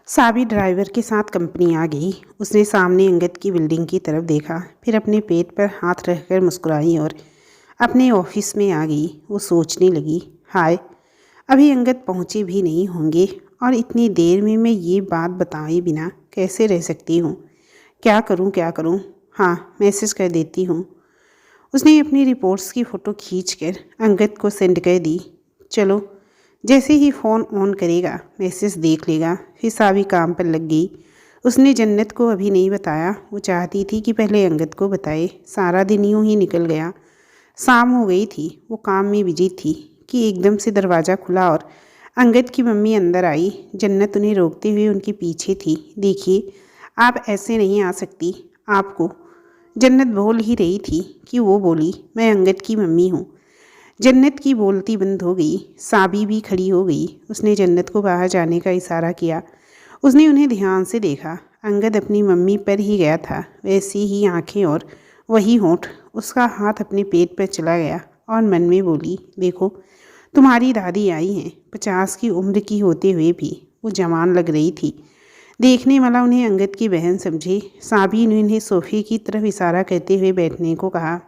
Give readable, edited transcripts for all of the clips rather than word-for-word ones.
Sabi driver के साथ company आ गई। उसने सामने अंगद की बिल्डिंग की तरफ देखा, फिर अपने पेट पर हाथ रखकर मुस्कुराई और अपने ऑफिस में आ गई। वो सोचने लगी, हाय, अभी अंगद पहुँचे भी नहीं होंगे और इतनी देर में मैं ये बात बताए बिना कैसे रह सकती हूँ। क्या करूँ क्या करूँ? हाँ, मैसेज कर देती हूँ। उसने अपनी रिपोर्ट्स की फ़ोटो खींचकर अंगद को सेंड कर दी। चलो, जैसे ही फ़ोन ऑन करेगा मैसेज देख लेगा। फिर साबी काम पर लग गई। उसने जन्नत को अभी नहीं बताया। वो चाहती थी कि पहले अंगद को बताए। सारा दिन यूं ही निकल गया। शाम हो गई थी। वो काम में बिजी थी कि एकदम से दरवाज़ा खुला और अंगद की मम्मी अंदर आई। जन्नत उन्हें रोकते हुए उनके पीछे थी। देखिए, आप ऐसे नहीं आ सकती। आपको, जन्नत बोल ही रही थी कि वो बोली, मैं अंगद की मम्मी हूँ। जन्नत की बोलती बंद हो गई। साबी भी खड़ी हो गई। उसने जन्नत को बाहर जाने का इशारा किया। उसने उन्हें ध्यान से देखा। अंगद अपनी मम्मी पर ही गया था, वैसी ही आंखें और वही होंठ। उसका हाथ अपने पेट पर चला गया और मन में बोली, देखो, तुम्हारी दादी आई हैं। 50 की उम्र की होते हुए भी वो जवान लग रही थी। देखने वाला उन्हें अंगद की बहन समझे। साबी ने उन्हें सोफे की तरफ इशारा करते हुए बैठने को कहा।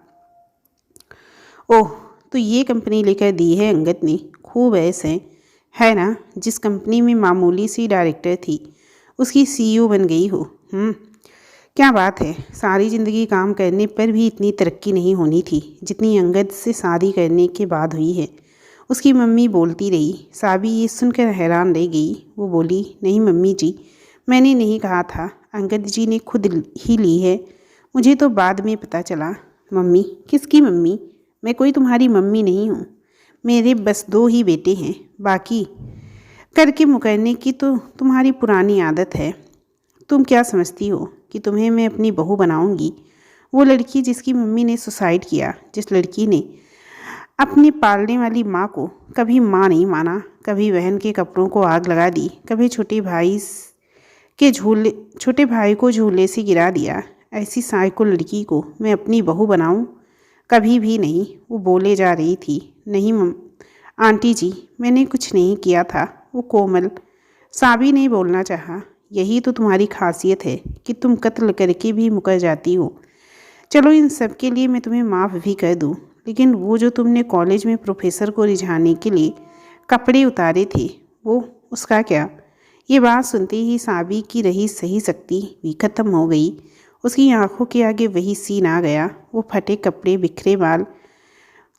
ओह, तो ये कंपनी लेकर दी है अंगद ने। खूब ऐसे है ना, जिस कंपनी में मामूली सी डायरेक्टर थी उसकी सीईओ बन गई हो। क्या बात है। सारी ज़िंदगी काम करने पर भी इतनी तरक्की नहीं होनी थी जितनी अंगद से शादी करने के बाद हुई है। उसकी मम्मी बोलती रही। साबी ये सुनकर हैरान रह गई। वो बोली, नहीं मम्मी जी, मैंने नहीं कहा था, अंगद जी ने खुद ही ली है। मुझे तो बाद में पता चला। मम्मी? किसकी मम्मी? मैं कोई तुम्हारी मम्मी नहीं हूँ। मेरे बस 2 ही बेटे हैं। बाकी करके मुकरने की तो तुम्हारी पुरानी आदत है। तुम क्या समझती हो कि तुम्हें मैं अपनी बहू बनाऊंगी? वो लड़की जिसकी मम्मी ने सुसाइड किया, जिस लड़की ने अपनी पालने वाली माँ को कभी माँ नहीं माना, कभी बहन के कपड़ों को आग लगा दी, कभी छोटे भाई को झूले से गिरा दिया, ऐसी साइको लड़की को मैं अपनी बहू बनाऊं? कभी भी नहीं। वो बोले जा रही थी। नहीं आंटी जी, मैंने कुछ नहीं किया था। वो कोमल साबी ने बोलना चाहा। यही तो तुम्हारी खासियत है कि तुम कत्ल करके भी मुकर जाती हो। चलो, इन सब के लिए मैं तुम्हें माफ़ भी कर दूँ, लेकिन वो जो तुमने कॉलेज में प्रोफेसर को रिझाने के लिए कपड़े उतारे थे, वो उसका क्या? ये बात सुनते ही साबी की रही सही शक्ति भी खत्म हो गई। उसकी आंखों के आगे वही सीन आ गया। वो फटे कपड़े, बिखरे बाल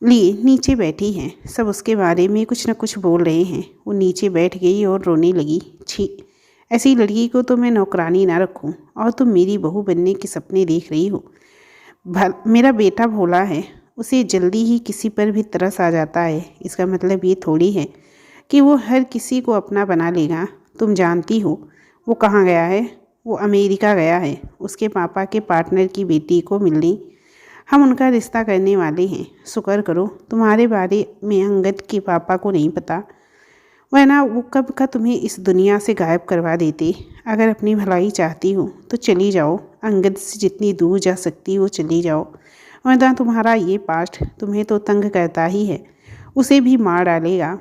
लिए नीचे बैठी हैं। सब उसके बारे में कुछ न कुछ बोल रहे हैं। वो नीचे बैठ गई और रोने लगी। छी, ऐसी लड़की को तो मैं नौकरानी ना रखूं, और तुम मेरी बहू बनने के सपने देख रही हो। मेरा बेटा भोला है, उसे जल्दी ही किसी पर भी तरस आ जाता है। इसका मतलब ये थोड़ी है कि वो हर किसी को अपना बना लेगा। तुम जानती हो वो कहाँ गया है? वो अमेरिका गया है, उसके पापा के पार्टनर की बेटी को मिलने। हम उनका रिश्ता करने वाले हैं। शुक्र करो तुम्हारे बारे में अंगद के पापा को नहीं पता, वरना वो कब का तुम्हें इस दुनिया से गायब करवा देते। अगर अपनी भलाई चाहती हो तो चली जाओ। अंगद से जितनी दूर जा सकती हो चली जाओ, वरना तुम्हारा ये पास्ट तुम्हें तो तंग करता ही है, उसे भी मार डालेगा।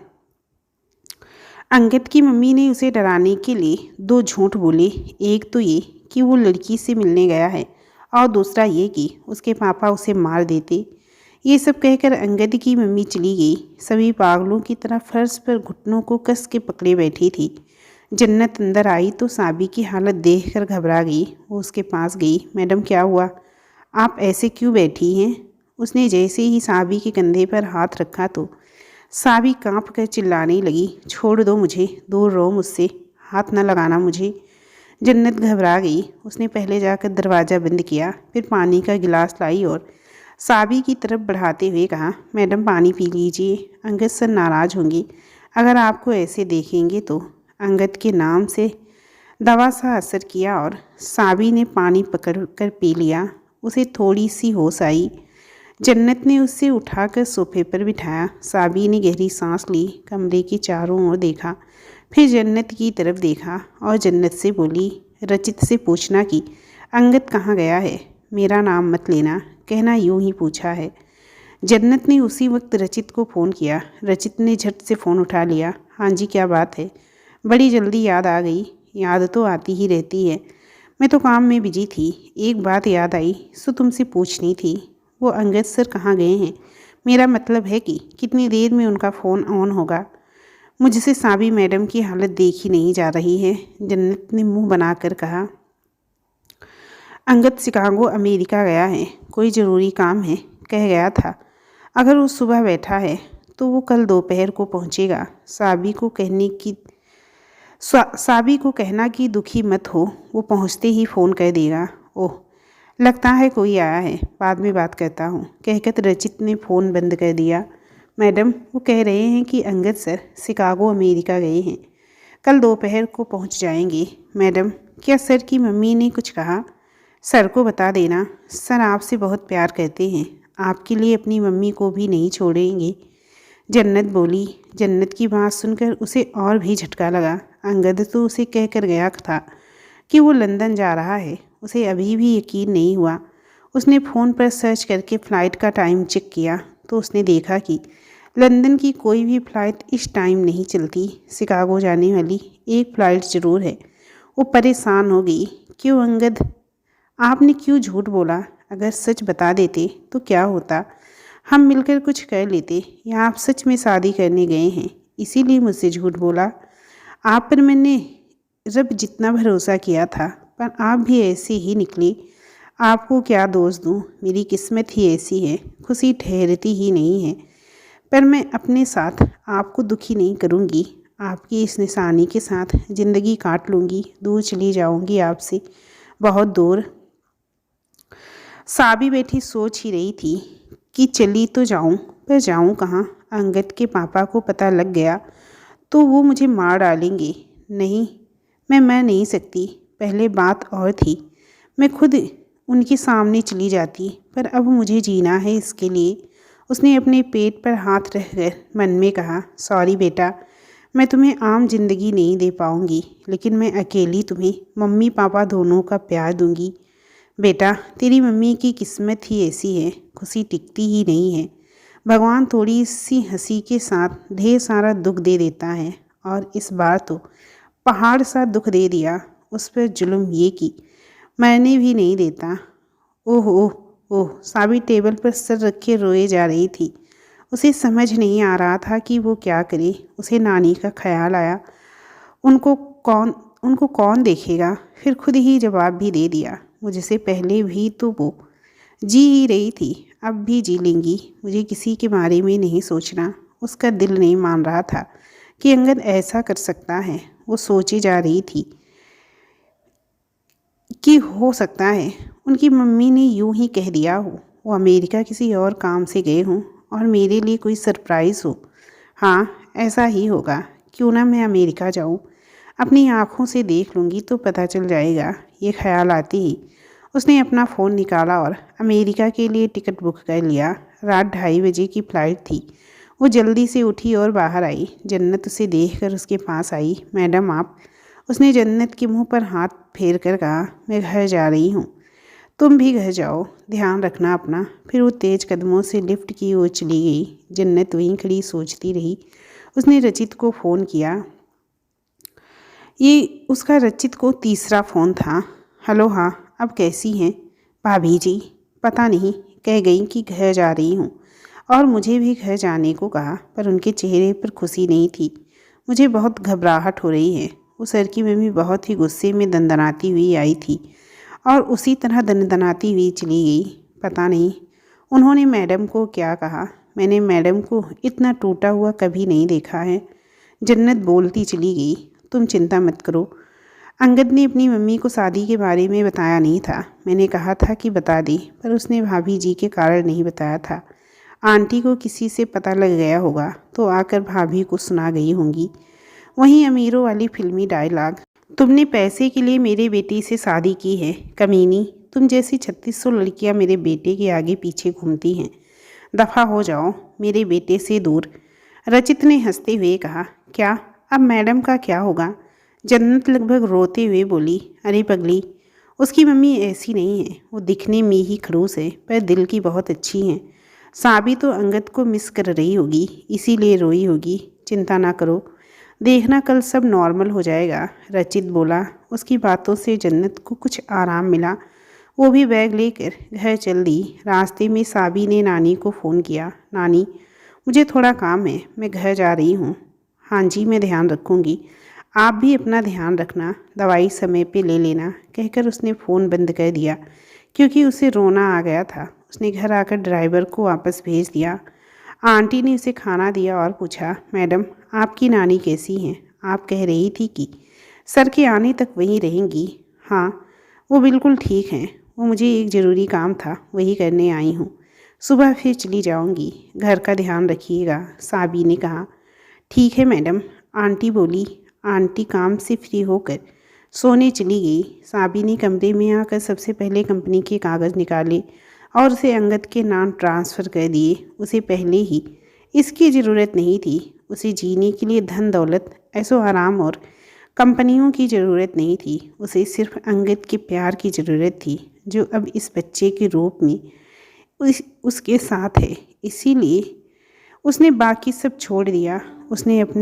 अंगद की मम्मी ने उसे डराने के लिए 2 झूठ बोले। एक तो ये कि वो लड़की से मिलने गया है, और दूसरा ये कि उसके पापा उसे मार देते। ये सब कहकर अंगद की मम्मी चली गई। सभी पागलों की तरह फर्श पर घुटनों को कस के पकड़े बैठी थी। जन्नत अंदर आई तो साबी की हालत देखकर घबरा गई। वो उसके पास गई। मैडम, क्या हुआ? आप ऐसे क्यों बैठी हैं? उसने जैसे ही साबी के कंधे पर हाथ रखा तो साबी कांप कर चिल्लाने लगी, छोड़ दो मुझे, दूर रहो मुझसे, हाथ न लगाना मुझे। जन्नत घबरा गई। उसने पहले जाकर दरवाज़ा बंद किया, फिर पानी का गिलास लाई और साबी की तरफ बढ़ाते हुए कहा, मैडम पानी पी लीजिए, अंगद सर नाराज़ होंगे अगर आपको ऐसे देखेंगे तो। अंगद के नाम से दवा सा असर किया और साबी ने पानी पकड़ कर पी लिया। उसे थोड़ी सी होश आई। जन्नत ने उसे उठाकर सोफे पर बिठाया। साबी ने गहरी सांस ली, कमरे के चारों ओर देखा, फिर जन्नत की तरफ देखा और जन्नत से बोली, रचित से पूछना कि अंगद कहाँ गया है। मेरा नाम मत लेना, कहना यूं ही पूछा है। जन्नत ने उसी वक्त रचित को फ़ोन किया। रचित ने झट से फ़ोन उठा लिया। हाँ जी, क्या बात है? बड़ी जल्दी याद आ गई। याद तो आती ही रहती है। मैं तो काम में बिजी थी। एक बात याद आई सो तुमसे पूछनी थी, वो अंगद सर कहाँ गए हैं? मेरा मतलब है कि कितनी देर में उनका फ़ोन ऑन होगा? मुझसे साबी मैडम की हालत देखी नहीं जा रही है। जन्नत ने मुंह बनाकर कहा, अंगद शिकागो अमेरिका गया है, कोई ज़रूरी काम है, कह गया था। अगर वो सुबह बैठा है तो वो कल दोपहर को पहुंचेगा। साबी को कहना कि दुखी मत हो, वो पहुंचते ही फ़ोन कर देगा। ओह, लगता है कोई आया है, बाद में बात करता हूँ, कहकर रचित ने फ़ोन बंद कर दिया। मैडम, वो कह रहे हैं कि अंगद सर शिकागो अमेरिका गए हैं, कल दोपहर को पहुंच जाएंगे। मैडम, क्या सर की मम्मी ने कुछ कहा? सर को बता देना, सर आपसे बहुत प्यार करते हैं, आपके लिए अपनी मम्मी को भी नहीं छोड़ेंगे, जन्नत बोली। जन्नत की बात सुनकर उसे और भी झटका लगा। अंगद तो उसे कहकर गया था कि वो लंदन जा रहा है, उसे अभी भी यकीन नहीं हुआ। उसने फ़ोन पर सर्च करके फ़्लाइट का टाइम चेक किया तो उसने देखा कि लंदन की कोई भी फ़्लाइट इस टाइम नहीं चलती। शिकागो जाने वाली एक फ़्लाइट ज़रूर है। वो परेशान हो गई। क्यों अंगद, आपने क्यों झूठ बोला? अगर सच बता देते तो क्या होता? हम मिलकर कुछ कर लेते, या आप सच में शादी करने गए हैं इसीलिए मुझसे झूठ बोला? आप पर मैंने रब जितना भरोसा किया था, पर आप भी ऐसे ही निकले। आपको क्या दोष दूँ, मेरी किस्मत ही ऐसी है, खुशी ठहरती ही नहीं है। पर मैं अपने साथ आपको दुखी नहीं करूँगी। आपकी इस निशानी के साथ ज़िंदगी काट लूँगी, दूर चली जाऊँगी आपसे, बहुत दूर। साबी बैठी सोच ही रही थी कि चली तो जाऊं, पर जाऊं कहाँ? अंगद के पापा को पता लग गया तो वो मुझे मार डालेंगे। नहीं, मैं मर नहीं सकती। पहले बात और थी, मैं खुद उनके सामने चली जाती, पर अब मुझे जीना है इसके लिए। उसने अपने पेट पर हाथ रखकर मन में कहा, सॉरी बेटा, मैं तुम्हें आम जिंदगी नहीं दे पाऊंगी, लेकिन मैं अकेली तुम्हें मम्मी पापा दोनों का प्यार दूंगी। बेटा, तेरी मम्मी की किस्मत ही ऐसी है, खुशी टिकती ही नहीं है। भगवान थोड़ी सी हंसी के साथ ढेर सारा दुख दे देता है, और इस बार तो पहाड़ सा दुख दे दिया। उस पर जुल्म ये कि मरने भी नहीं देता। ओह ओह ओह, साबी टेबल पर सर रखे रोए जा रही थी। उसे समझ नहीं आ रहा था कि वो क्या करे। उसे नानी का ख्याल आया। उनको कौन देखेगा? फिर खुद ही जवाब भी दे दिया, मुझसे पहले भी तो वो जी ही रही थी, अब भी जी लेंगी। मुझे किसी के बारे में नहीं सोचना। उसका दिल नहीं मान रहा था कि अंगद ऐसा कर सकता है। वो सोचे जा रही थी कि हो सकता है उनकी मम्मी ने यूं ही कह दिया हो, वो अमेरिका किसी और काम से गए हों और मेरे लिए कोई सरप्राइज़ हो। हाँ, ऐसा ही होगा। क्यों ना मैं अमेरिका जाऊं, अपनी आँखों से देख लूँगी तो पता चल जाएगा। ये ख्याल आते ही उसने अपना फ़ोन निकाला और अमेरिका के लिए टिकट बुक कर लिया। रात 2:30 बजे की फ़्लाइट थी। वो जल्दी से उठी और बाहर आई। जन्नत उसे देखकर उसके पास आई। मैडम आप? उसने जन्नत के मुंह पर हाथ फेर कर कहा, मैं घर जा रही हूँ, तुम भी घर जाओ, ध्यान रखना अपना। फिर वो तेज़ कदमों से लिफ्ट की ओर चली गई। जन्नत वहीं खड़ी सोचती रही। उसने रचित को फ़ोन किया। ये उसका रचित को तीसरा फ़ोन था। हेलो, हाँ, अब कैसी हैं भाभी जी? पता नहीं, कह गई कि घर जा रही हूँ और मुझे भी घर जाने को कहा, पर उनके चेहरे पर खुशी नहीं थी। मुझे बहुत घबराहट हो रही है। वो सर की मम्मी बहुत ही गुस्से में दंदनाती हुई आई थी और उसी तरह दंदनाती हुई चली गई। पता नहीं उन्होंने मैडम को क्या कहा। मैंने मैडम को इतना टूटा हुआ कभी नहीं देखा है। जन्नत बोलती चली गई। तुम चिंता मत करो, अंगद ने अपनी मम्मी को शादी के बारे में बताया नहीं था। मैंने कहा था कि बता दी, पर उसने भाभी जी के कारण नहीं बताया था। आंटी को किसी से पता लग गया होगा तो आकर भाभी को सुना गई होंगी। वहीं अमीरों वाली फिल्मी डायलॉग, तुमने पैसे के लिए मेरे बेटे से शादी की है कमीनी, तुम जैसी 3600 लड़कियां मेरे बेटे के आगे पीछे घूमती हैं, दफ़ा हो जाओ मेरे बेटे से दूर। रचित ने हंसते हुए कहा, क्या अब मैडम का क्या होगा? जन्नत लगभग रोते हुए बोली, अरे पगली, उसकी मम्मी ऐसी नहीं है। वो दिखने में ही खड़ूस है, पर दिल की बहुत अच्छी हैं। साबी तो अंगद को मिस कर रही होगी, इसीलिए रोई होगी। चिंता ना करो, देखना कल सब नॉर्मल हो जाएगा, रचित बोला। उसकी बातों से जन्नत को कुछ आराम मिला। वो भी बैग लेकर घर चल दी। रास्ते में साबी ने नानी को फ़ोन किया। नानी, मुझे थोड़ा काम है, मैं घर जा रही हूँ। हाँ जी, मैं ध्यान रखूँगी। आप भी अपना ध्यान रखना, दवाई समय पे ले लेना, कहकर उसने फ़ोन बंद कर दिया क्योंकि उसे रोना आ गया था। उसने घर आकर ड्राइवर को वापस भेज दिया। आंटी ने उसे खाना दिया और पूछा, मैडम, आपकी नानी कैसी हैं? आप कह रही थी कि सर के आने तक वहीं रहेंगी। हाँ, वो बिल्कुल ठीक हैं। वो मुझे एक ज़रूरी काम था, वही करने आई हूँ। सुबह फिर चली जाऊँगी। घर का ध्यान रखिएगा, साबी ने कहा। ठीक है मैडम, आंटी बोली। आंटी काम से फ्री होकर सोने चली गई। साबी ने कमरे में आकर सबसे पहले कंपनी के कागज़ निकाले और उसे अंगद के नाम ट्रांसफ़र कर दिए। उसे पहले ही इसकी ज़रूरत नहीं थी। उसे जीने के लिए धन दौलत, ऐशो आराम और कंपनियों की ज़रूरत नहीं थी। उसे सिर्फ अंगद के प्यार की ज़रूरत थी, जो अब इस बच्चे के रूप में उसके साथ है। इसीलिए उसने बाकी सब छोड़ दिया। उसने अपने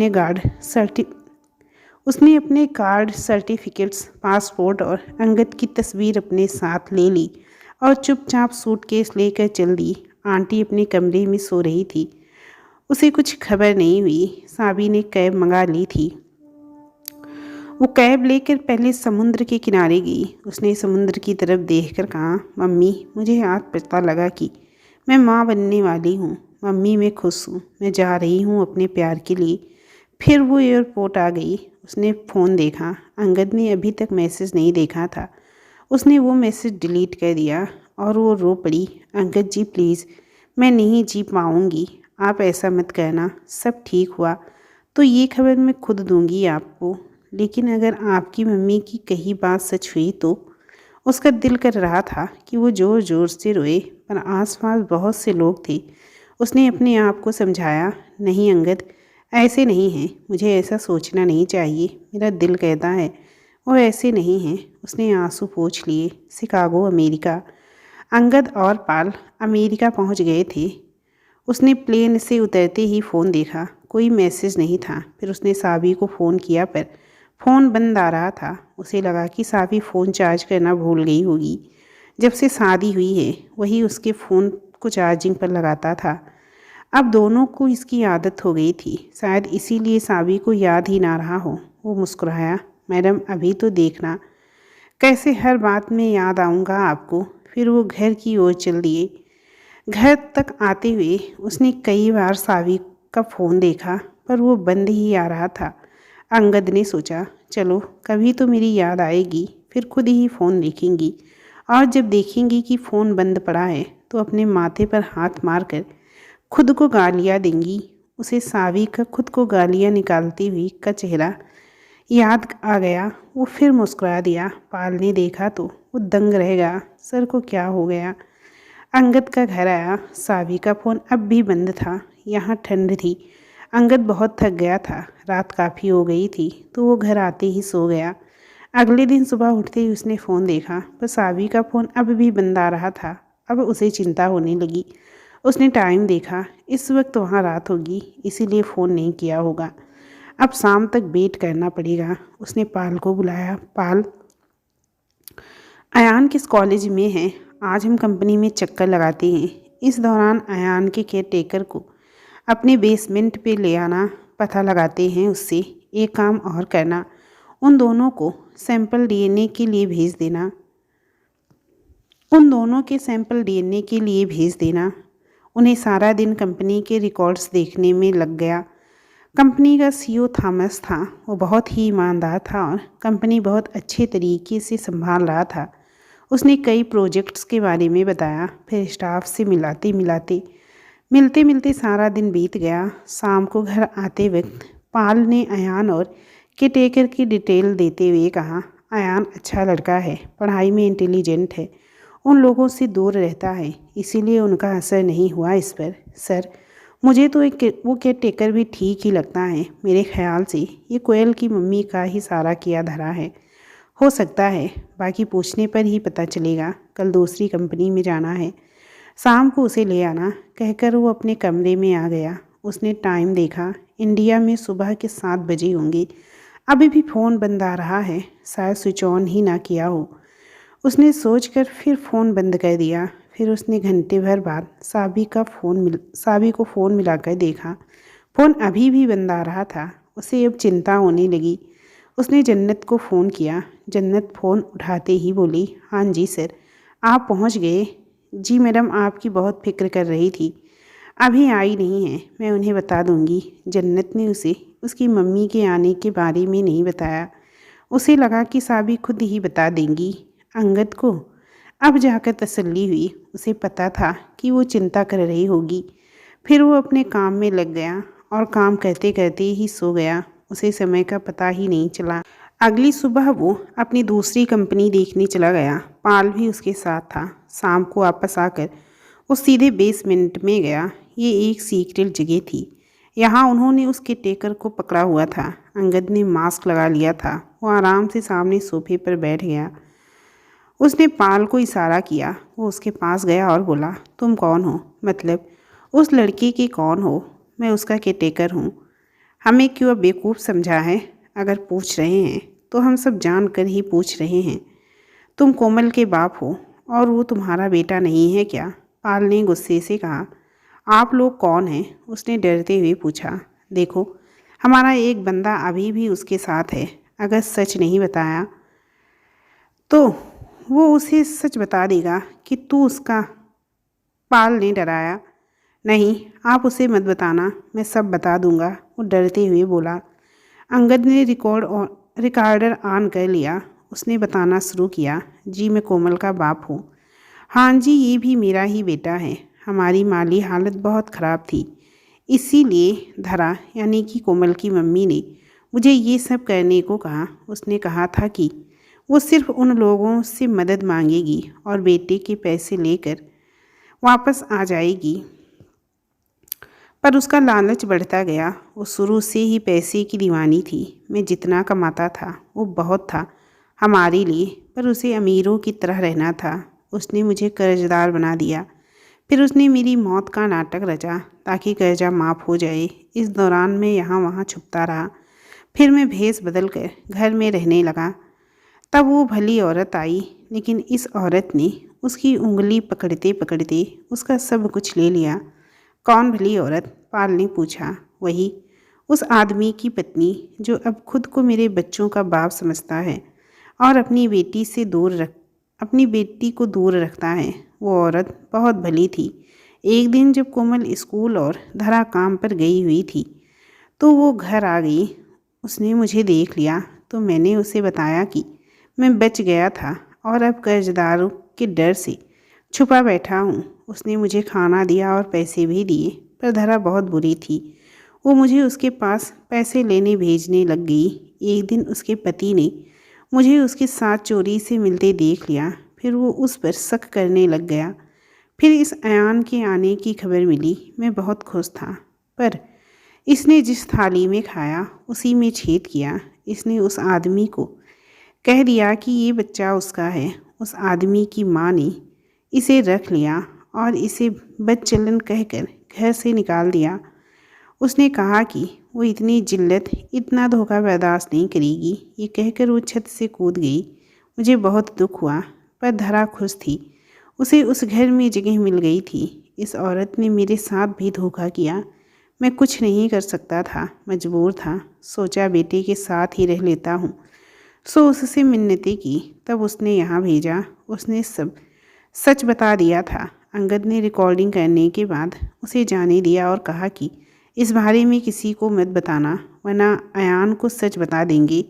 कार्ड, सर्टिफिकेट्स, पासपोर्ट और अंगद की तस्वीर अपने साथ ले ली और चुपचाप सूटकेस लेकर चल दी। आंटी अपने कमरे में सो रही थी। उसे कुछ खबर नहीं हुई। साबी ने कैब मंगा ली थी। वो कैब लेकर पहले समुद्र के किनारे गई। उसने समुद्र की तरफ देखकर कहा, मम्मी, मुझे आज पता लगा कि मैं माँ बनने वाली हूँ। मम्मी, मैं खुश हूँ। मैं जा रही हूँ अपने प्यार के लिए। फिर वो एयरपोर्ट आ गई। उसने फ़ोन देखा। अंगद ने अभी तक मैसेज नहीं देखा था। उसने वो मैसेज डिलीट कर दिया और वो रो पड़ी। अंगद जी प्लीज़, मैं नहीं जी पाऊँगी। आप ऐसा मत कहना। सब ठीक हुआ तो ये खबर मैं खुद दूंगी आपको, लेकिन अगर आपकी मम्मी की कही बात सच हुई तो। उसका दिल कर रहा था कि वो ज़ोर ज़ोर से रोए, पर आसपास बहुत से लोग थे। उसने अपने आप को समझाया, नहीं अंगद, ऐसे नहीं हैं। मुझे ऐसा सोचना नहीं चाहिए। मेरा दिल कहता है वो ऐसे नहीं हैं। उसने आंसू पोंछ लिए। Chicago, America. अंगद और पाल अमेरिका पहुंच गए थे। उसने प्लेन से उतरते ही फ़ोन देखा। कोई मैसेज नहीं था। फिर उसने साबी को फ़ोन किया, पर फ़ोन बंद आ रहा था। उसे लगा कि साबी फ़ोन चार्ज करना भूल गई होगी। जब से शादी हुई है वही उसके फ़ोन को चार्जिंग पर लगाता था। अब दोनों को इसकी आदत हो गई थी। शायद इसीलिए साबी को याद ही ना रहा हो। वो मुस्कुराया, मैडम अभी तो देखना कैसे हर बात में याद आऊँगा आपको। फिर वो घर की ओर चल दिए। घर तक आते हुए उसने कई बार सावी का फ़ोन देखा, पर वो बंद ही आ रहा था। अंगद ने सोचा, चलो कभी तो मेरी याद आएगी, फिर खुद ही फ़ोन देखेंगी, और जब देखेंगी कि फ़ोन बंद पड़ा है तो अपने माथे पर हाथ मारकर खुद को गालियाँ देंगी। उसे सावी का खुद को गालियाँ निकालती हुई का चेहरा याद आ गया। वो फिर मुस्कुरा दिया। पाल ने देखा तो वो दंग रह गया। सर को क्या हो गया? अंगद का घर आया। सावी का फ़ोन अब भी बंद था। यहाँ ठंड थी। अंगद बहुत थक गया था। रात काफ़ी हो गई थी तो वो घर आते ही सो गया। अगले दिन सुबह उठते ही उसने फ़ोन देखा, पर सावी का फ़ोन अब भी बंद आ रहा था। अब उसे चिंता होने लगी। उसने टाइम देखा। इस वक्त वहाँ रात होगी, इसीलिए फ़ोन नहीं किया होगा। अब शाम तक वेट करना पड़ेगा। उसने पाल को बुलाया। पाल, अयान किस कॉलेज में है? आज हम कंपनी में चक्कर लगाते हैं। इस दौरान अयान के केयर टेकर को अपने बेसमेंट पे ले आना, पता लगाते हैं उससे। एक काम और करना, उन दोनों को सैंपल डीएनए के लिए भेज देना। उन्हें सारा दिन कंपनी के रिकॉर्ड्स देखने में लग गया। कंपनी का सीईओ थॉमस था। वो बहुत ही ईमानदार था और कंपनी बहुत अच्छे तरीके से संभाल रहा था। उसने कई प्रोजेक्ट्स के बारे में बताया। फिर स्टाफ से मिलते मिलते सारा दिन बीत गया। शाम को घर आते वक्त पाल ने अयान और केटेकर की डिटेल देते हुए कहा, अयान अच्छा लड़का है, पढ़ाई में इंटेलिजेंट है, उन लोगों से दूर रहता है, इसीलिए उनका असर नहीं हुआ इस पर। सर, मुझे तो वो केयरटेकर भी ठीक ही लगता है। मेरे ख्याल से ये कोयल की मम्मी का ही सारा किया धरा है। हो सकता है, बाकी पूछने पर ही पता चलेगा। कल दूसरी कंपनी में जाना है, शाम को उसे ले आना, कहकर वो अपने कमरे में आ गया। उसने टाइम देखा, इंडिया में सुबह के 7 बजे होंगे। अभी भी फ़ोन बंद आ रहा है, शायद स्विच ऑन ही ना किया हो। उसने सोचकर फिर फ़ोन बंद कर दिया। फिर उसने घंटे भर बाद साबी को फ़ोन मिलाकर देखा। फ़ोन अभी भी बंद आ रहा था। उसे अब चिंता होने लगी। उसने जन्नत को फ़ोन किया। जन्नत फ़ोन उठाते ही बोली, हाँ जी सर, आप पहुंच गए? जी मैडम, आपकी बहुत फ़िक्र कर रही थी। अभी आई नहीं है, मैं उन्हें बता दूंगी। जन्नत ने उसे उसकी मम्मी के आने के बारे में नहीं बताया। उसे लगा कि साबी खुद ही बता देंगी। अंगद को अब जाकर तसल्ली हुई। उसे पता था कि वो चिंता कर रही होगी। फिर वो अपने काम में लग गया और काम करते करते ही सो गया। उसे समय का पता ही नहीं चला। अगली सुबह वो अपनी दूसरी कंपनी देखने चला गया। पाल भी उसके साथ था। शाम को वापस आकर वो सीधे बेसमेंट में गया। ये एक सीक्रेट जगह थी। यहाँ उन्होंने उसके टेकर को पकड़ा हुआ था। अंगद ने मास्क लगा लिया था। वो आराम से सामने सोफे पर बैठ गया। उसने पाल को इशारा किया। वो उसके पास गया और बोला, तुम कौन हो? मतलब उस लड़के के कौन हो? मैं उसका केटेकर हूँ। हमें क्यों बेवकूफ़ समझा है? अगर पूछ रहे हैं तो हम सब जान कर ही पूछ रहे हैं। तुम कोमल के बाप हो और वो तुम्हारा बेटा नहीं है क्या? पाल ने गुस्से से कहा। आप लोग कौन हैं? उसने डरते हुए पूछा। देखो, हमारा एक बंदा अभी भी उसके साथ है। अगर सच नहीं बताया तो वो उसे सच बता देगा कि तू उसका। पाल ने डराया। नहीं, आप उसे मत बताना, मैं सब बता दूंगा, वो डरते हुए बोला। अंगद ने रिकॉर्डर ऑन कर लिया। उसने बताना शुरू किया। जी, मैं कोमल का बाप हूँ। हाँ जी, ये भी मेरा ही बेटा है। हमारी माली हालत बहुत ख़राब थी, इसीलिए धरा यानी कि कोमल की मम्मी ने मुझे ये सब करने को कहा। उसने कहा था कि वो सिर्फ उन लोगों से मदद मांगेगी और बेटे के पैसे लेकर वापस आ जाएगी। पर उसका लालच बढ़ता गया। वो शुरू से ही पैसे की दीवानी थी। मैं जितना कमाता था वो बहुत था हमारे लिए, पर उसे अमीरों की तरह रहना था। उसने मुझे कर्जदार बना दिया। फिर उसने मेरी मौत का नाटक रचा ताकि कर्जा माफ़ हो जाए। इस दौरान मैं यहाँ वहाँ छुपता रहा। फिर मैं भेस बदल कर घर में रहने लगा। तब वो भली औरत आई, लेकिन इस औरत ने उसकी उंगली पकड़ते पकड़ते उसका सब कुछ ले लिया। कौन भली औरत? पाल ने पूछा। वही, उस आदमी की पत्नी जो अब खुद को मेरे बच्चों का बाप समझता है और अपनी बेटी को दूर रखता है। वो औरत बहुत भली थी। एक दिन जब कोमल स्कूल और धरा काम पर गई हुई थी तो वो घर आ गई। उसने मुझे देख लिया तो मैंने उसे बताया कि मैं बच गया था और अब कर्जदारों के डर से छुपा बैठा हूँ। उसने मुझे खाना दिया और पैसे भी दिए, पर धरा बहुत बुरी थी। वो मुझे उसके पास पैसे लेने भेजने लग गई। एक दिन उसके पति ने मुझे उसके साथ चोरी से मिलते देख लिया। फिर वो उस पर शक करने लग गया। फिर इस अयान के आने की खबर मिली। मैं बहुत खुश था, पर इसने जिस थाली में खाया उसी में छेद किया। इसने उस आदमी को कह दिया कि ये बच्चा उसका है। उस आदमी की माँ ने इसे रख लिया और इसे बदचलन कहकर घर से निकाल दिया। उसने कहा कि वो इतनी जिल्लत, इतना धोखा बर्दाश्त नहीं करेगी। ये कहकर वो छत से कूद गई। मुझे बहुत दुख हुआ, पर धरा खुश थी। उसे उस घर में जगह मिल गई थी। इस औरत ने मेरे साथ भी धोखा किया। मैं कुछ नहीं कर सकता था, मजबूर था। सोचा बेटे के साथ ही रह लेता हूँ। सो उससे मिन्नतें की, तब उसने यहाँ भेजा। उसने सब सच बता दिया था। अंगद ने रिकॉर्डिंग करने के बाद उसे जाने दिया और कहा कि इस बारे में किसी को मत बताना, वरना अयान को सच बता देंगे।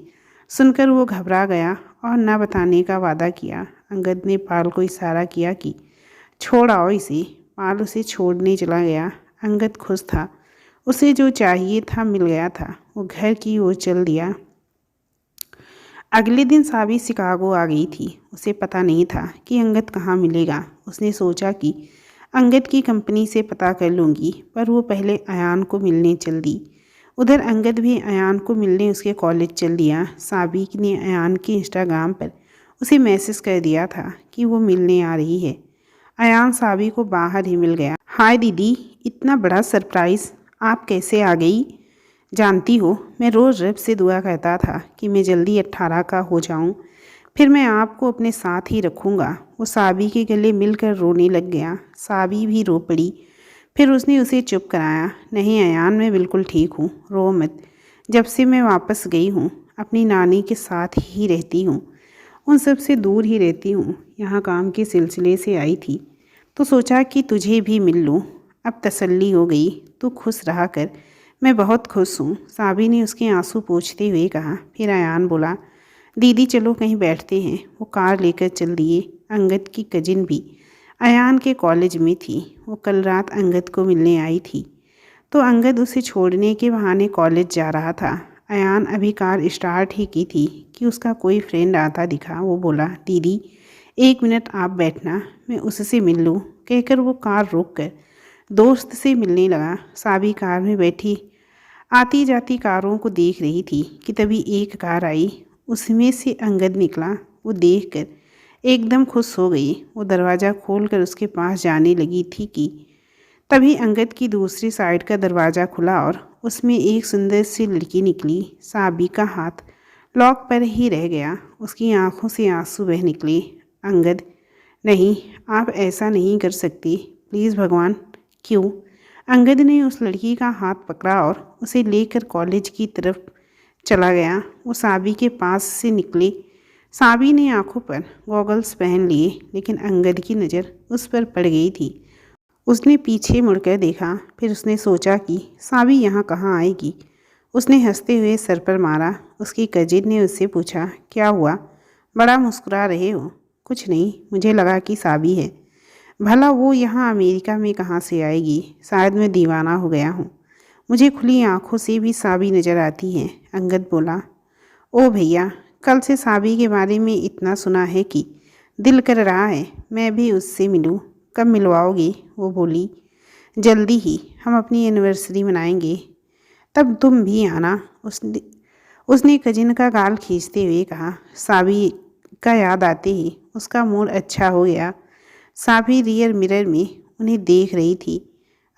सुनकर वो घबरा गया और ना बताने का वादा किया। अंगद ने पाल को इशारा किया कि छोड़ आओ इसे। पाल उसे छोड़ने चला गया। अंगद खुश था। उसे जो चाहिए था मिल गया था। वो घर की ओर चल दिया। अगले दिन साबी शिकागो आ गई थी। उसे पता नहीं था कि अंगद कहाँ मिलेगा। उसने सोचा कि अंगद की कंपनी से पता कर लूँगी, पर वो पहले अयान को मिलने चल दी। उधर अंगद भी अयान को मिलने उसके कॉलेज चल दिया। साबी ने अयान के इंस्टाग्राम पर उसे मैसेज कर दिया था कि वो मिलने आ रही है। अयान साबी को बाहर ही मिल गया। हाय दीदी, इतना बड़ा सरप्राइज़, आप कैसे आ गई? जानती हो, मैं रोज़ रब से दुआ करता था कि मैं जल्दी 18 का हो जाऊं, फिर मैं आपको अपने साथ ही रखूंगा। वो साबी के गले मिलकर रोने लग गया। साबी भी रो पड़ी। फिर उसने उसे चुप कराया। नहीं अयान, मैं बिल्कुल ठीक हूँ, रो मत। जब से मैं वापस गई हूँ अपनी नानी के साथ ही रहती हूँ, उन सब से दूर ही रहती हूँ। यहाँ काम के सिलसिले से आई थी तो सोचा कि तुझे भी मिल लूँ। अब तसल्ली हो गई, तू खुश रहा कर। मैं बहुत खुश हूँ, साबी ने उसके आंसू पोंछते हुए कहा। फिर अयान बोला, दीदी चलो कहीं बैठते हैं। वो कार लेकर चल दिए। अंगद की कजिन भी अयान के कॉलेज में थी। वो कल रात अंगद को मिलने आई थी तो अंगद उसे छोड़ने के बहाने कॉलेज जा रहा था। अयान अभी कार स्टार्ट ही की थी कि उसका कोई फ्रेंड आता दिखा। वो बोला, दीदी 1 मिनट आप बैठना, मैं उससे मिल लूँ। कहकर वो कार रोक कर दोस्त से मिलने लगा। साबी कार में बैठी आती जाती कारों को देख रही थी कि तभी एक कार आई। उसमें से अंगद निकला। वो देखकर एकदम खुश हो गई। वो दरवाज़ा खोलकर उसके पास जाने लगी थी कि तभी अंगद की दूसरी साइड का दरवाज़ा खुला और उसमें एक सुंदर सी लड़की निकली। साबी का हाथ लॉक पर ही रह गया। उसकी आंखों से आंसू बह निकले। अंगद, नहीं, आप ऐसा नहीं कर सकती, प्लीज़ भगवान। क्यों? अंगद ने उस लड़की का हाथ पकड़ा और उसे लेकर कॉलेज की तरफ चला गया। वो साबी के पास से निकले। साबी ने आंखों पर गॉगल्स पहन लिए, लेकिन अंगद की नज़र उस पर पड़ गई थी। उसने पीछे मुड़कर देखा। फिर उसने सोचा कि साबी यहाँ कहाँ आएगी। उसने हंसते हुए सर पर मारा। उसकी कजिन ने उससे पूछा, क्या हुआ, बड़ा मुस्कुरा रहे हो? कुछ नहीं, मुझे लगा कि साबी है। भला वो यहाँ अमेरिका में कहाँ से आएगी? शायद मैं दीवाना हो गया हूँ, मुझे खुली आंखों से भी साबी नज़र आती है। अंगद बोला, ओ भैया, कल से साबी के बारे में इतना सुना है कि दिल कर रहा है मैं भी उससे मिलूं। कब मिलवाओगी? वो बोली, जल्दी ही, हम अपनी एनिवर्सरी मनाएंगे, तब तुम भी आना। उसने कजिन का गाल खींचते हुए कहा। साबी का याद आते ही उसका मूड अच्छा हो गया। साबी रियर मिरर में उन्हें देख रही थी।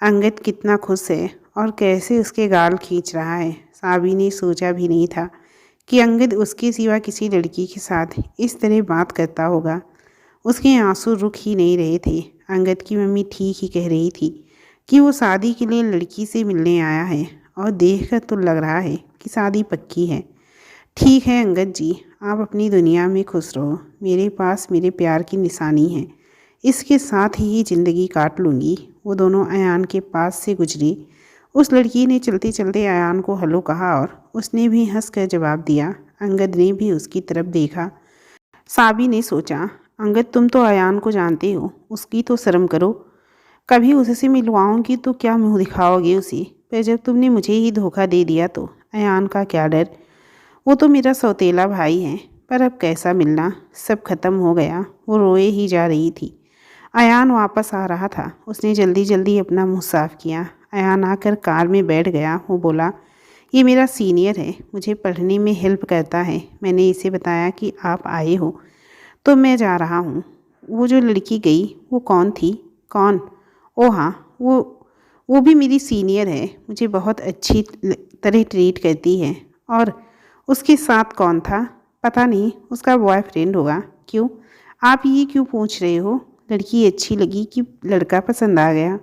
अंगद कितना खुश है और कैसे उसके गाल खींच रहा है। साबी ने सोचा भी नहीं था कि अंगद उसके सिवा किसी लड़की के साथ इस तरह बात करता होगा। उसके आंसू रुक ही नहीं रहे थे। अंगद की मम्मी ठीक ही कह रही थी कि वो शादी के लिए लड़की से मिलने आया है और देखकर तो लग रहा है कि शादी पक्की है। ठीक है अंगद जी, आप अपनी दुनिया में खुश रहो, मेरे पास मेरे प्यार की निशानी है, इसके साथ ही ज़िंदगी काट लूँगी। वो दोनों अयान के पास से गुजरी। उस लड़की ने चलते चलते अयान को हेलो कहा और उसने भी हंसकर जवाब दिया। अंगद ने भी उसकी तरफ देखा। साबी ने सोचा, अंगद तुम तो अयान को जानते हो, उसकी तो शर्म करो। कभी उससे मिलवाऊंगी तो क्या मुंह दिखाओगे उसे? पर जब तुमने मुझे ही धोखा दे दिया तो अयान का क्या डर? वो तो मेरा सौतेला भाई है। पर अब कैसा मिलना, सब खत्म हो गया। वो रोए ही जा रही थी। अयान वापस आ रहा था। उसने जल्दी जल्दी अपना मुंह साफ किया। अयान आकर कार में बैठ गया। वो बोला, ये मेरा सीनियर है, मुझे पढ़ने में हेल्प करता है। मैंने इसे बताया कि आप आए हो तो मैं जा रहा हूँ। वो जो लड़की गई वो कौन थी? कौन? ओ हाँ, वो भी मेरी सीनियर है, मुझे बहुत अच्छी तरह ट्रीट करती है। और उसके साथ कौन था? पता नहीं, उसका बॉयफ्रेंड होगा। क्यों? आप ये क्यों पूछ रहे हो? लड़की अच्छी लगी कि लड़का पसंद आ गया?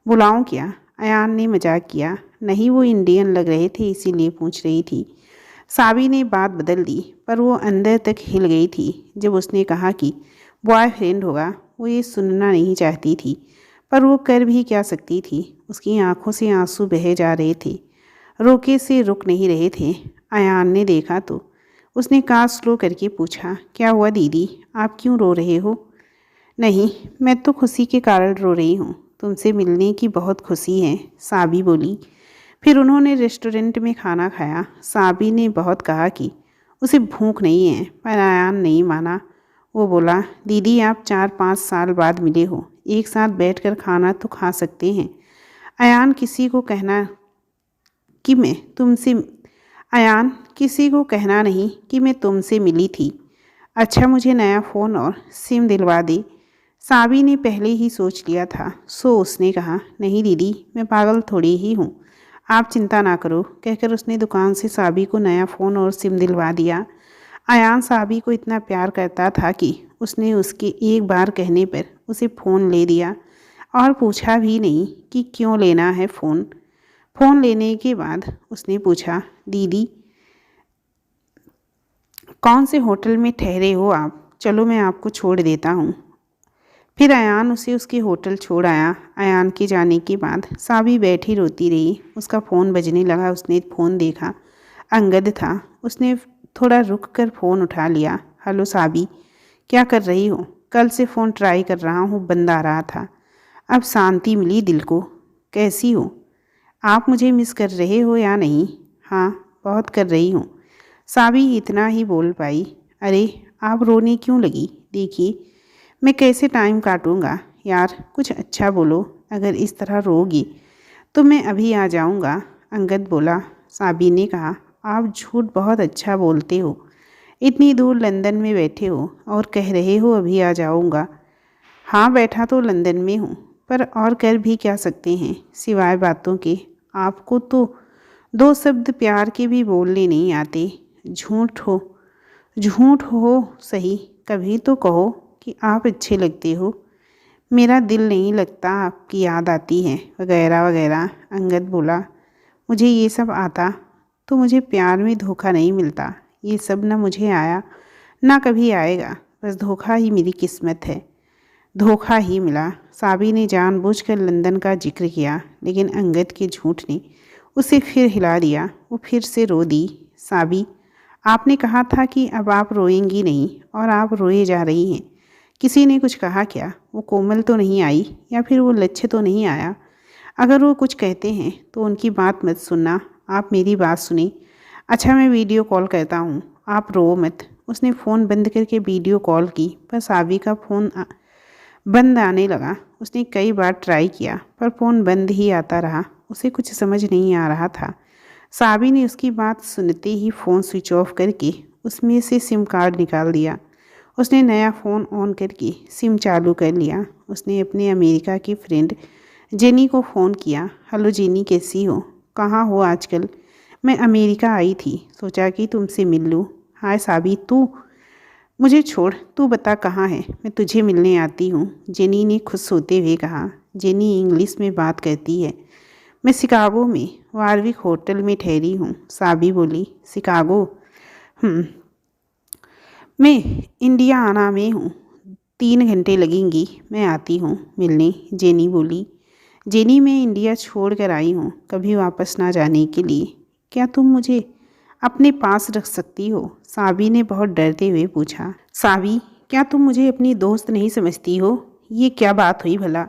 बुलाऊं क्या? अयान ने मजाक किया। नहीं, वो इंडियन लग रहे थे इसीलिए पूछ रही थी। साबी ने बात बदल दी, पर वो अंदर तक हिल गई थी जब उसने कहा कि बॉयफ्रेंड होगा। वो ये सुनना नहीं चाहती थी, पर वो कर भी क्या सकती थी। उसकी आंखों से आंसू बहे जा रहे थे, रोके से रुक नहीं रहे थे। अयान ने देखा तो उसने कार स्लो करके पूछा, क्या हुआ दीदी, आप क्यों रो रहे हो? नहीं, मैं तो खुशी के कारण रो रही हूँ, तुमसे मिलने की बहुत खुशी है, साबी बोली। फिर उन्होंने रेस्टोरेंट में खाना खाया। साबी ने बहुत कहा कि उसे भूख नहीं है, पर अयान नहीं माना। वो बोला, दीदी आप 4-5 साल बाद मिले हो, एक साथ बैठकर खाना तो खा सकते हैं। अयान किसी को कहना कि मैं तुमसे अयान किसी को कहना नहीं कि मैं तुमसे मिली थी। अच्छा, मुझे नया फ़ोन और सिम दिलवा दे। साबी ने पहले ही सोच लिया था, सो उसने कहा, नहीं दीदी, मैं पागल थोड़ी ही हूँ, आप चिंता ना करो, कहकर उसने दुकान से साबी को नया फ़ोन और सिम दिलवा दिया। अयान साबी को इतना प्यार करता था कि उसने उसके एक बार कहने पर उसे फ़ोन ले दिया और पूछा भी नहीं कि क्यों लेना है फ़ोन। फ़ोन लेने के बाद उसने पूछा, दीदी कौन से होटल में ठहरे हो आप? चलो मैं आपको छोड़ देता हूँ। फिर अयान उसे उसके होटल छोड़ आया। अयान के जाने के बाद साबी बैठी रोती रही। उसका फ़ोन बजने लगा। उसने फ़ोन देखा, अंगद था। उसने थोड़ा रुक कर फ़ोन उठा लिया। हेलो साबी, क्या कर रही हो? कल से फ़ोन ट्राई कर रहा हूँ, बंद आ रहा था। अब शांति मिली दिल को। कैसी हो? आप मुझे मिस कर रहे हो या नहीं? हाँ, बहुत कर रही हूँ। साबी इतना ही बोल पाई। अरे आप रोने क्यों लगी? देखिए मैं कैसे टाइम काटूंगा यार, कुछ अच्छा बोलो। अगर इस तरह रोगी तो मैं अभी आ जाऊंगा, अंगद बोला। साबी ने कहा, आप झूठ बहुत अच्छा बोलते हो। इतनी दूर लंदन में बैठे हो और कह रहे हो अभी आ जाऊंगा। हाँ बैठा तो लंदन में हूँ, पर और कर भी क्या सकते हैं सिवाय बातों के। आपको तो दो शब्द प्यार के भी बोलने नहीं आते। झूठ हो सही, कभी तो कहो कि आप अच्छे लगते हो। मेरा दिल नहीं लगता, आपकी याद आती है, वगैरह वगैरह। अंगद बोला, मुझे ये सब आता तो मुझे प्यार में धोखा नहीं मिलता। ये सब ना मुझे आया ना कभी आएगा, बस धोखा ही मेरी किस्मत है। धोखा ही मिला। साबी ने जानबूझकर लंदन का जिक्र किया, लेकिन अंगद के झूठ ने उसे फिर हिला दिया। वो फिर से रो दी। साबी, आपने कहा था कि अब आप रोएंगी नहीं, और आप रोए जा रही हैं। किसी ने कुछ कहा क्या? वो कोमल तो नहीं आई, या फिर वो लच्छे तो नहीं आया? अगर वो कुछ कहते हैं तो उनकी बात मत सुनना, आप मेरी बात सुने। अच्छा मैं वीडियो कॉल करता हूँ, आप रो मत। उसने फ़ोन बंद करके वीडियो कॉल की, पर साबी का फ़ोन बंद आने लगा। उसने कई बार ट्राई किया पर फ़ोन बंद ही आता रहा। उसे कुछ समझ नहीं आ रहा था। साबी ने उसकी बात सुनते ही फ़ोन स्विच ऑफ करके उसमें से सिम कार्ड निकाल दिया। उसने नया फ़ोन ऑन करके सिम चालू कर लिया। उसने अपने अमेरिका की फ्रेंड जेनी को फ़ोन किया। हेलो जेनी, कैसी हो? कहाँ हो आजकल? मैं अमेरिका आई थी, सोचा कि तुमसे मिल लूँ। हाय साबी, तू मुझे छोड़, तू बता कहाँ है, मैं तुझे मिलने आती हूँ, जेनी ने खुश होते हुए कहा। जेनी इंग्लिश में बात करती है। मैं शिकागो में वारविक होटल में ठहरी हूँ, साबी बोली। शिकागो? मैं इंडिया आना में हूँ, 3 घंटे लगेंगी, मैं आती हूँ मिलने, जेनी बोली। जेनी, मैं इंडिया छोड़ कर आई हूँ, कभी वापस ना जाने के लिए। क्या तुम मुझे अपने पास रख सकती हो? साबी ने बहुत डरते हुए पूछा। साबी, क्या तुम मुझे अपनी दोस्त नहीं समझती हो? ये क्या बात हुई भला?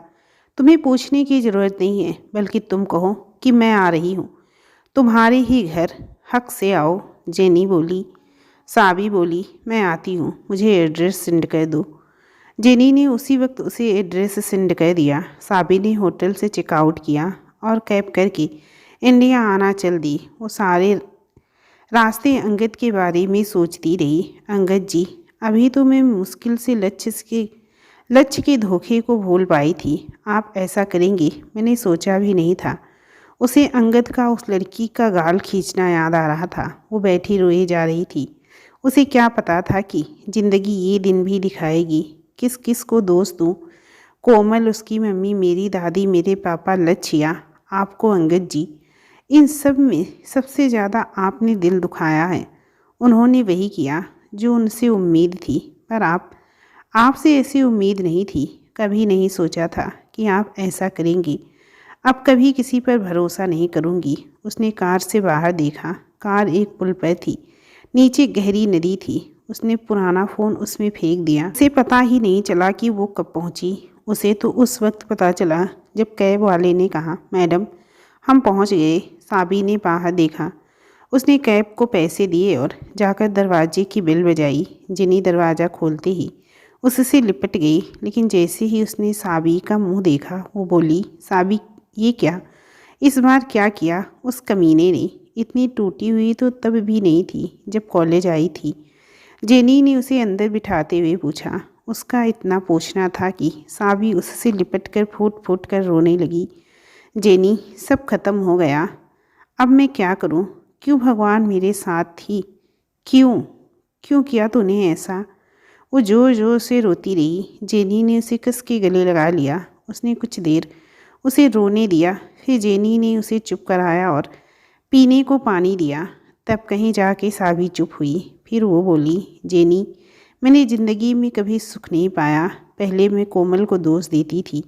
तुम्हें पूछने की ज़रूरत नहीं है, बल्कि तुम कहो कि मैं आ रही हूँ। तुम्हारे ही घर, हक से आओ, जेनी बोली। साबी बोली, मैं आती हूँ, मुझे एड्रेस सेंड कर दो। जेनी ने उसी वक्त उसे एड्रेस सेंड कर दिया। साबी ने होटल से चेकआउट किया और कैब करके इंडिया आना चल दी। वो सारे रास्ते अंगद के बारे में सोचती रही। अंगद जी, अभी तो मैं मुश्किल से लक्ष्य के धोखे को भूल पाई थी। आप ऐसा करेंगे मैंने सोचा भी नहीं था। उसे अंगद का उस लड़की का गाल खींचना याद आ रहा था। वो बैठी रोए जा रही थी। उसे क्या पता था कि ज़िंदगी ये दिन भी दिखाएगी। किस किस को दोस्त दूँ? कोमल, उसकी मम्मी, मेरी दादी, मेरे पापा, लच्छिया, आपको अंगद जी। इन सब में सबसे ज़्यादा आपने दिल दुखाया है। उन्होंने वही किया जो उनसे उम्मीद थी, पर आपसे ऐसी उम्मीद नहीं थी। कभी नहीं सोचा था कि आप ऐसा करेंगी। अब कभी किसी पर भरोसा नहीं करूँगी। उसने कार से बाहर देखा। कार एक पुल पर थी, नीचे गहरी नदी थी। उसने पुराना फ़ोन उसमें फेंक दिया। उसे पता ही नहीं चला कि वो कब पहुंची। उसे तो उस वक्त पता चला जब कैब वाले ने कहा, मैडम हम पहुंच गए। साबी ने बाहर देखा। उसने कैब को पैसे दिए और जाकर दरवाजे की बेल बजाई। जिनी दरवाज़ा खोलते ही उससे लिपट गई, लेकिन जैसे ही उसने साबी का मुंह देखा वो बोली, साबी ये क्या? इस बार क्या किया उस कमीने ने? इतनी टूटी हुई तो तब भी नहीं थी जब कॉलेज आई थी। जेनी ने उसे अंदर बिठाते हुए पूछा। उसका इतना पूछना था कि साबी उससे लिपटकर फूट फूट कर रोने लगी। जेनी, सब खत्म हो गया। अब मैं क्या करूं? क्यों भगवान मेरे साथ थी? क्यों क्यों किया तूने ऐसा? वो ज़ोर ज़ोर से रोती रही। जेनी ने उसे कस के गले लगा लिया। उसने कुछ देर उसे रोने दिया। फिर जेनी ने उसे चुप कराया और पीने को पानी दिया। तब कहीं जाके साबी चुप हुई। फिर वो बोली, जेनी, मैंने ज़िंदगी में कभी सुख नहीं पाया। पहले मैं कोमल को दोष देती थी,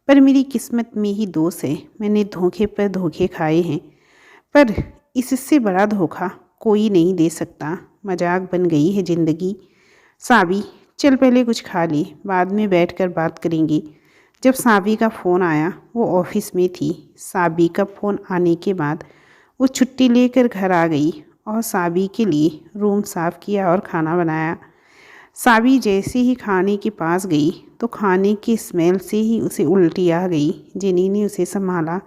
पर मेरी किस्मत में ही दोष है। मैंने धोखे पर धोखे खाए हैं, पर इससे बड़ा धोखा कोई नहीं दे सकता। मजाक बन गई है ज़िंदगी। साबी, चल पहले कुछ खा ले, बाद में बैठकर बात करेंगे। जब साबी का फ़ोन आया, वो ऑफिस में थी। साबी का फ़ोन आने के बाद वो छुट्टी लेकर घर आ गई और साबी के लिए रूम साफ़ किया और खाना बनाया। साबी जैसे ही खाने के पास गई तो खाने की स्मेल से ही उसे उल्टी आ गई। जेनी ने उसे संभाला।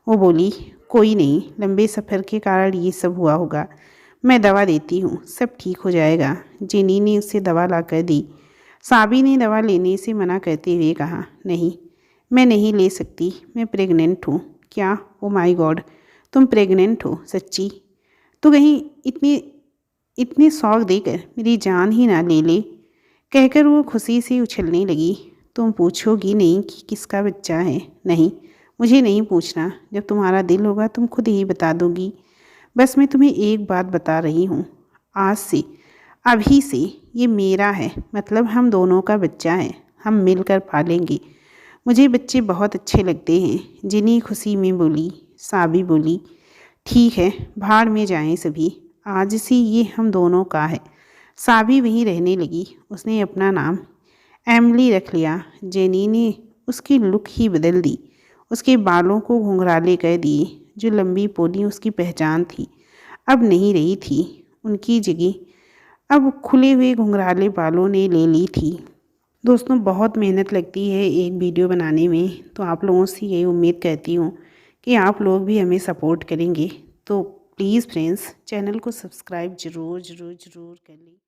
वो बोली, कोई नहीं, लंबे सफ़र के कारण ये सब हुआ होगा। मैं दवा देती हूँ, सब ठीक हो जाएगा। जेनी ने उसे दवा लाकर दी। साबी ने दवा लेने से मना करते हुए कहा, नहीं, मैं नहीं ले सकती, मैं प्रेग्नेंट हूँ। क्या? ओ माय गॉड, तुम प्रेग्नेंट हो? सच्ची? तो कहीं इतनी इतने शौक देकर मेरी जान ही ना ले ले, कहकर वो खुशी से उछलने लगी। तुम पूछोगी नहीं कि किसका बच्चा है? नहीं, मुझे नहीं पूछना। जब तुम्हारा दिल होगा तुम खुद ही बता दोगी। बस मैं तुम्हें एक बात बता रही हूँ, आज से, अभी से ये मेरा है, मतलब हम दोनों का बच्चा है। हम मिलकर पालेंगे। मुझे बच्चे बहुत अच्छे लगते हैं। जिनी खुशी में बोली। साबी बोली, ठीक है, भाड़ में जाएं सभी, आज से ये हम दोनों का है। साबी वहीं रहने लगी। उसने अपना नाम एमली रख लिया। जेनी ने उसकी लुक ही बदल दी। उसके बालों को घुंघराले कर दिए। जो लंबी पोनी उसकी पहचान थी, अब नहीं रही थी। उनकी जगह अब खुले हुए घुंघराले बालों ने ले ली थी। दोस्तों, बहुत मेहनत लगती है एक वीडियो बनाने में, तो आप लोगों से यही उम्मीद करती हूँ कि आप लोग भी हमें सपोर्ट करेंगे। तो प्लीज़ फ्रेंड्स, चैनल को सब्सक्राइब ज़रूर ज़रूर ज़रूर कर लें।